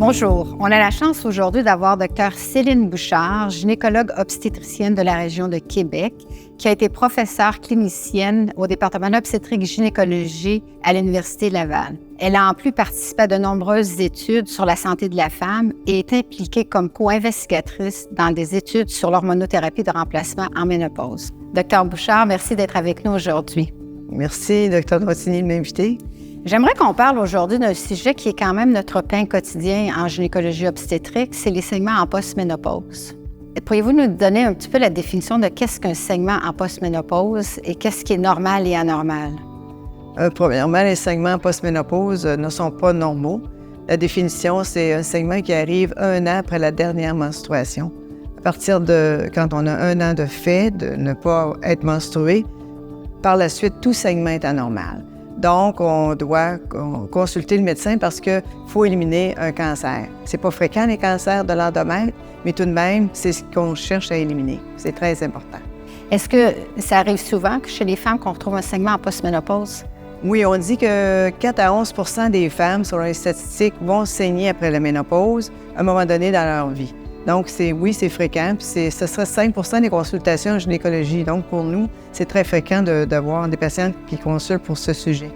Bonjour, on a la chance aujourd'hui d'avoir Dr Céline Bouchard, gynécologue obstétricienne de la région de Québec, qui a été professeure clinicienne au département d'obstétrique-gynécologie à l'Université Laval. Elle a en plus participé à de nombreuses études sur la santé de la femme et est impliquée comme co-investigatrice dans des études sur l'hormonothérapie de remplacement en ménopause. Dr Bouchard, merci d'être avec nous aujourd'hui. Merci, Dr Rossini, de m'inviter. J'aimerais qu'on parle aujourd'hui d'un sujet qui est quand même notre pain quotidien en gynécologie obstétrique, c'est les saignements en post-ménopause. Pourriez-vous nous donner un petit peu la définition de qu'est-ce qu'un saignement en post-ménopause et qu'est-ce qui est normal et anormal? Premièrement, les saignements en post-ménopause ne sont pas normaux. La définition, c'est un saignement qui arrive 1 an après la dernière menstruation. À partir de quand on a 1 an de fait de ne pas être menstrué, par la suite, tout saignement est anormal. Donc, on doit consulter le médecin parce qu'il faut éliminer un cancer. C'est pas fréquent, les cancers de l'endomètre, mais tout de même, c'est ce qu'on cherche à éliminer. C'est très important. Est-ce que ça arrive souvent que chez les femmes qu'on retrouve un saignement en post-ménopause? Oui, on dit que 4 à 11 % des femmes, selon les statistiques, vont saigner après la ménopause à un moment donné dans leur vie. Donc, oui, c'est fréquent. Puis ce serait 5 % des consultations en gynécologie. Donc, pour nous, c'est très fréquent d'avoir des patientes qui consultent pour ce sujet.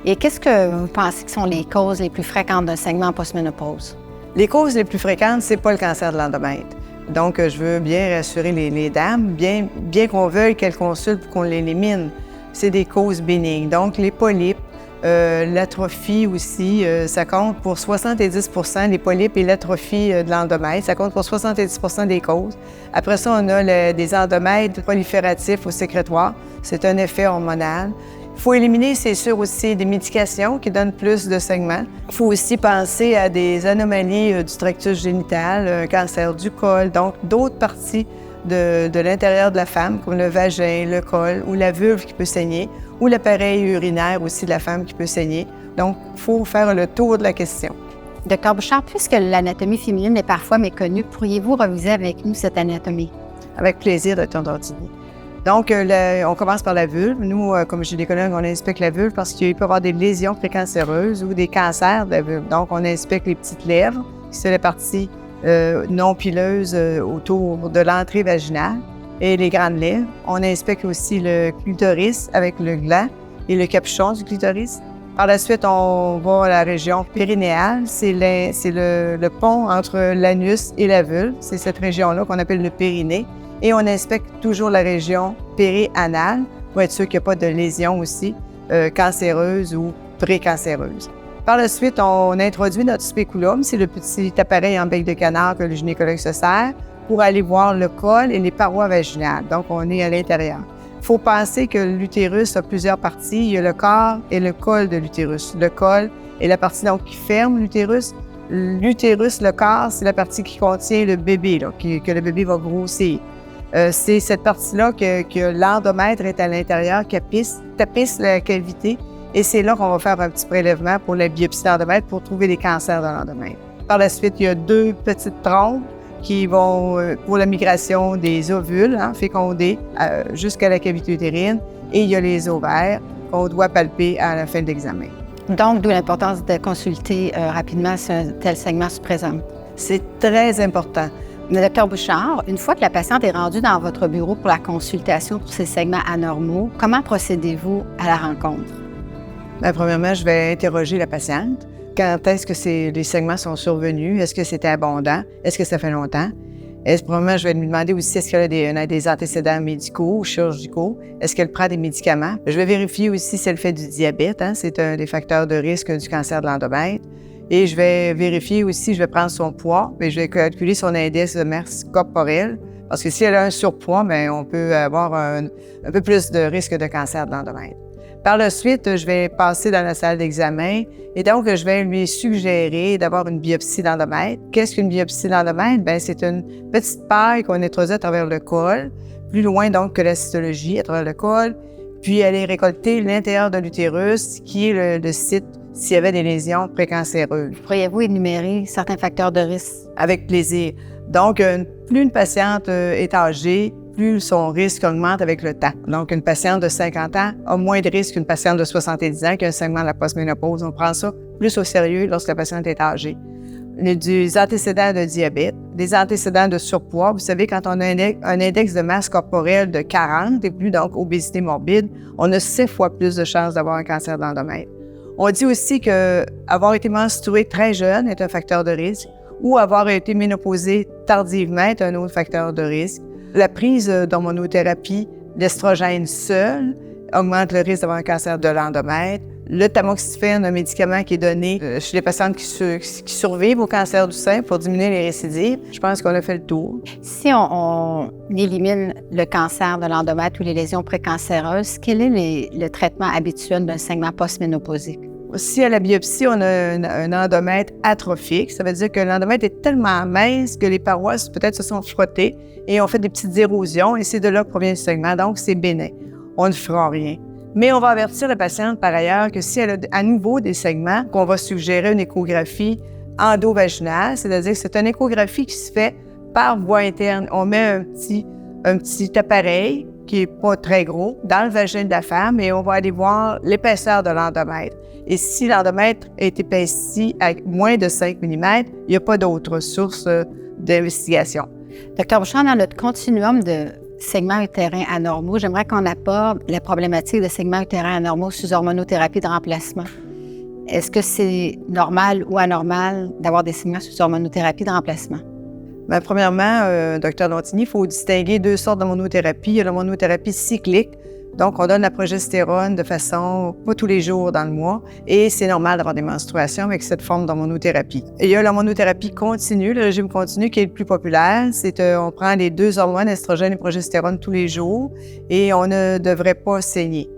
Et qu'est-ce que vous pensez que sont les causes les plus fréquentes d'un saignement en post-ménopause? Les causes les plus fréquentes, c'est pas le cancer de l'endomètre. Donc, je veux bien rassurer les dames, bien qu'on veuille qu'elles consultent pour qu'on l'élimine. C'est des causes bénignes. Donc, les polypes, l'atrophie aussi, ça compte pour 70 % des polypes et l'atrophie de l'endomètre. Ça compte pour 70 % des causes. Après ça, on a des endomètres prolifératifs au sécrétoire. C'est un effet hormonal. Il faut éliminer, c'est sûr, aussi des médications qui donnent plus de saignements. Il faut aussi penser à des anomalies du tractus génital, un cancer du col, donc d'autres parties de l'intérieur de la femme, comme le vagin, le col ou la vulve qui peut saigner, ou l'appareil urinaire aussi de la femme qui peut saigner. Donc, il faut faire le tour de la question. Dr Bouchard, puisque l'anatomie féminine est parfois méconnue, pourriez-vous reviser avec nous cette anatomie? Avec plaisir, Dr Dordini. Donc, on commence par la vulve. Nous, comme gynécologue, on inspecte la vulve parce qu'il peut y avoir des lésions précancéreuses ou des cancers de la vulve. Donc, on inspecte les petites lèvres, qui sont les parties non pileuses autour de l'entrée vaginale, et les grandes lèvres. On inspecte aussi le clitoris avec le gland et le capuchon du clitoris. Par la suite, on va à la région périnéale. C'est le pont entre l'anus et la vulve. C'est cette région-là qu'on appelle le périnée. Et on inspecte toujours la région périanale pour être sûr qu'il n'y a pas de lésions aussi cancéreuses ou précancéreuses. Par la suite, on introduit notre spéculum, c'est le petit appareil en bec de canard que le gynécologue se sert pour aller voir le col et les parois vaginales. Donc, on est à l'intérieur. Il faut penser que l'utérus a plusieurs parties. Il y a le corps et le col de l'utérus. Le col est la partie donc, qui ferme l'utérus. L'utérus, le corps, c'est la partie qui contient le bébé, que le bébé va grossir. C'est cette partie-là que l'endomètre est à l'intérieur, qui tapisse la cavité. Et c'est là qu'on va faire un petit prélèvement pour la biopsie d'endomètre pour trouver des cancers de l'endomètre. Par la suite, il y a 2 petites trompes qui vont pour la migration des ovules fécondés jusqu'à la cavité utérine. Et il y a les ovaires qu'on doit palper à la fin de l'examen. Donc, d'où l'importance de consulter rapidement si un tel saignement se présente. C'est très important. Dr Bouchard, une fois que la patiente est rendue dans votre bureau pour la consultation pour ces saignements anormaux, comment procédez-vous à la rencontre? Bien, premièrement, je vais interroger la patiente. Quand est-ce que les saignements sont survenus? Est-ce que c'était abondant? Est-ce que ça fait longtemps? Probablement, je vais lui demander aussi est-ce qu'elle a des antécédents médicaux ou chirurgicaux? Est-ce qu'elle prend des médicaments? Je vais vérifier aussi si elle fait du diabète. C'est un des facteurs de risque du cancer de l'endomètre. Et je vais vérifier aussi, je vais prendre son poids, mais je vais calculer son indice de masse corporelle. Parce que si elle a un surpoids, bien, on peut avoir un peu plus de risque de cancer de l'endomètre. Par la suite, je vais passer dans la salle d'examen et donc je vais lui suggérer d'avoir une biopsie d'endomètre. Qu'est-ce qu'une biopsie d'endomètre? Bien, c'est une petite paille qu'on introduit à travers le col, plus loin donc que la cytologie, à travers le col, puis aller récolter l'intérieur de l'utérus, qui est le site s'il y avait des lésions précancéreuses. Pourriez-vous énumérer certains facteurs de risque? Avec plaisir. Donc, plus une patiente est âgée, plus son risque augmente avec le temps. Donc, une patiente de 50 ans a moins de risque qu'une patiente de 70 ans qui a un saignement de la postménopause. On prend ça plus au sérieux lorsque la patiente est âgée. des antécédents de diabète, des antécédents de surpoids. Vous savez, quand on a un index de masse corporelle de 40 et plus, donc obésité morbide, on a 7 fois plus de chances d'avoir un cancer de l'endomètre. On dit aussi qu'avoir été menstrué très jeune est un facteur de risque ou avoir été ménopausé tardivement est un autre facteur de risque. La prise d'hormonothérapie, l'estrogène seul, augmente le risque d'avoir un cancer de l'endomètre. Le tamoxifène, un médicament qui est donné chez les patientes qui survivent au cancer du sein pour diminuer les récidives. Je pense qu'on a fait le tour. Si on élimine le cancer de l'endomètre ou les lésions précancéreuses, quel est le traitement habituel d'un saignement post-ménopausique? Si à la biopsie, on a un endomètre atrophique, ça veut dire que l'endomètre est tellement mince que les parois peut-être se sont frottées et ont fait des petites érosions et c'est de là que provient le saignement, donc c'est bénin. On ne fera rien. Mais on va avertir la patiente par ailleurs que si elle a à nouveau des saignements, qu'on va suggérer une échographie endovaginale, c'est-à-dire que c'est une échographie qui se fait par voie interne. On met un petit appareil qui n'est pas très gros dans le vagin de la femme et on va aller voir l'épaisseur de l'endomètre. Et si l'endomètre est épaissi à moins de 5 mm, il n'y a pas d'autre source d'investigation. Dr. Bouchard, dans notre continuum de segments utérins anormaux, j'aimerais qu'on aborde la problématique de segments utérins anormaux sous hormonothérapie de remplacement. Est-ce que c'est normal ou anormal d'avoir des segments sous hormonothérapie de remplacement? Bien, premièrement, Dr. Lontini, il faut distinguer 2 sortes d'hormonothérapie. Il y a l'hormonothérapie cyclique, donc on donne la progestérone de façon pas tous les jours dans le mois, et c'est normal d'avoir des menstruations avec cette forme d'hormonothérapie. Et il y a l'hormonothérapie continue, le régime continu qui est le plus populaire. C'est on prend les 2 hormones, estrogène et progestérone, tous les jours, et on ne devrait pas saigner.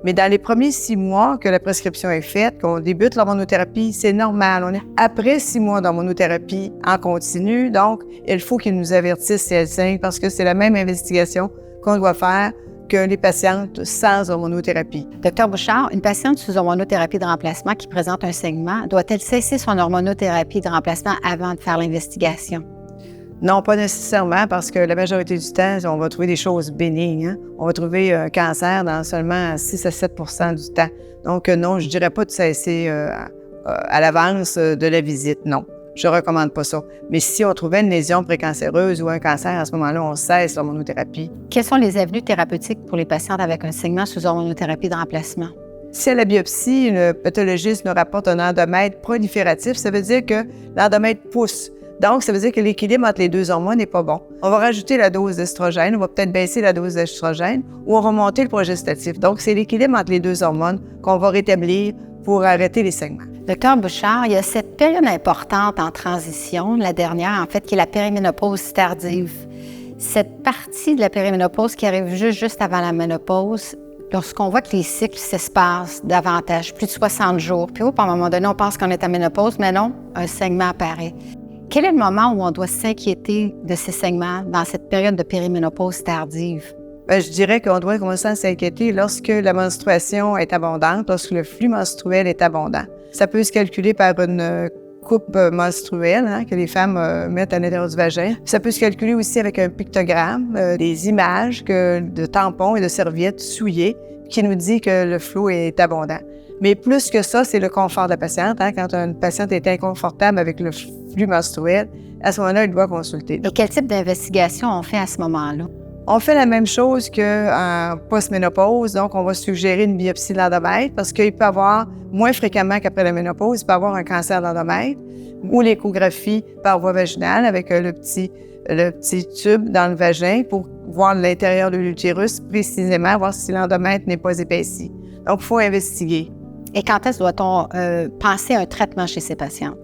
Mais dans les premiers 6 mois que la prescription est faite, qu'on débute l'hormonothérapie, c'est normal. On est après 6 mois d'hormonothérapie en continu, donc il faut qu'ils nous avertissent si elles saignent parce que c'est la même investigation qu'on doit faire que les patientes sans hormonothérapie. Docteur Bouchard, une patiente sous hormonothérapie de remplacement qui présente un saignement, doit-elle cesser son hormonothérapie de remplacement avant de faire l'investigation? Non, pas nécessairement, parce que la majorité du temps, on va trouver des choses bénignes. Hein? On va trouver un cancer dans seulement 6 à 7 du temps. Donc non, je ne dirais pas de cesser à l'avance de la visite, non. Je ne recommande pas ça. Mais si on trouvait une lésion précancéreuse ou un cancer, à ce moment-là, on cesse l'hormonothérapie. Quelles sont les avenues thérapeutiques pour les patientes avec un saignement sous hormonothérapie de remplacement? Si à la biopsie, le pathologiste nous rapporte un endomètre prolifératif, ça veut dire que l'endomètre pousse. Donc, ça veut dire que l'équilibre entre les 2 hormones n'est pas bon. On va rajouter la dose d'estrogène, on va peut-être baisser la dose d'estrogène ou on va monter le progestatif. Donc, c'est l'équilibre entre les 2 hormones qu'on va rétablir pour arrêter les saignements. Docteur Bouchard, il y a cette période importante en transition, la dernière en fait, qui est la périménopause tardive. Cette partie de la périménopause qui arrive juste avant la ménopause, lorsqu'on voit que les cycles s'espacent davantage, plus de 60 jours, puis à un moment donné, on pense qu'on est à ménopause, mais non, un saignement apparaît. Quel est le moment où on doit s'inquiéter de ces saignements dans cette période de périménopause tardive? Bien, je dirais qu'on doit commencer à s'inquiéter lorsque la menstruation est abondante, lorsque le flux menstruel est abondant. Ça peut se calculer par une coupe menstruelle que les femmes mettent à l'intérieur du vagin. Ça peut se calculer aussi avec un pictogramme, des images de tampons et de serviettes souillées qui nous dit que le flot est abondant. Mais plus que ça, c'est le confort de la patiente. Quand une patiente est inconfortable avec le flux menstruel, à ce moment-là, elle doit consulter. Et quel type d'investigation on fait à ce moment-là? On fait la même chose qu'en post-ménopause, donc on va suggérer une biopsie de l'endomètre parce qu'il peut avoir, moins fréquemment qu'après la ménopause, il peut avoir un cancer de l'endomètre ou l'échographie par voie vaginale avec le petit tube dans le vagin pour voir l'intérieur de l'utérus précisément, voir si l'endomètre n'est pas épaissi. Donc, il faut investiguer. Et quand est-ce doit-on penser à un traitement chez ces patients?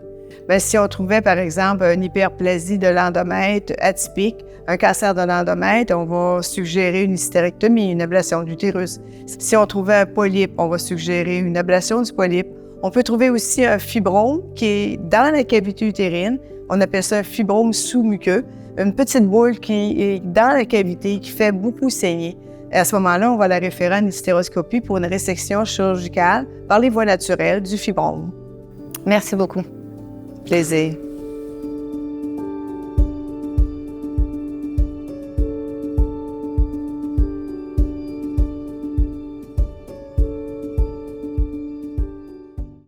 Bien, si on trouvait, par exemple, une hyperplasie de l'endomètre atypique, un cancer de l'endomètre, on va suggérer une hystérectomie, une ablation de l'utérus. Si on trouvait un polype, on va suggérer une ablation du polype. On peut trouver aussi un fibrome qui est dans la cavité utérine. On appelle ça un fibrome sous-muqueux, une petite boule qui est dans la cavité, qui fait beaucoup saigner. Et à ce moment-là, on va la référer à une hystéroscopie pour une résection chirurgicale par les voies naturelles du fibrome. Merci beaucoup. Plaisir.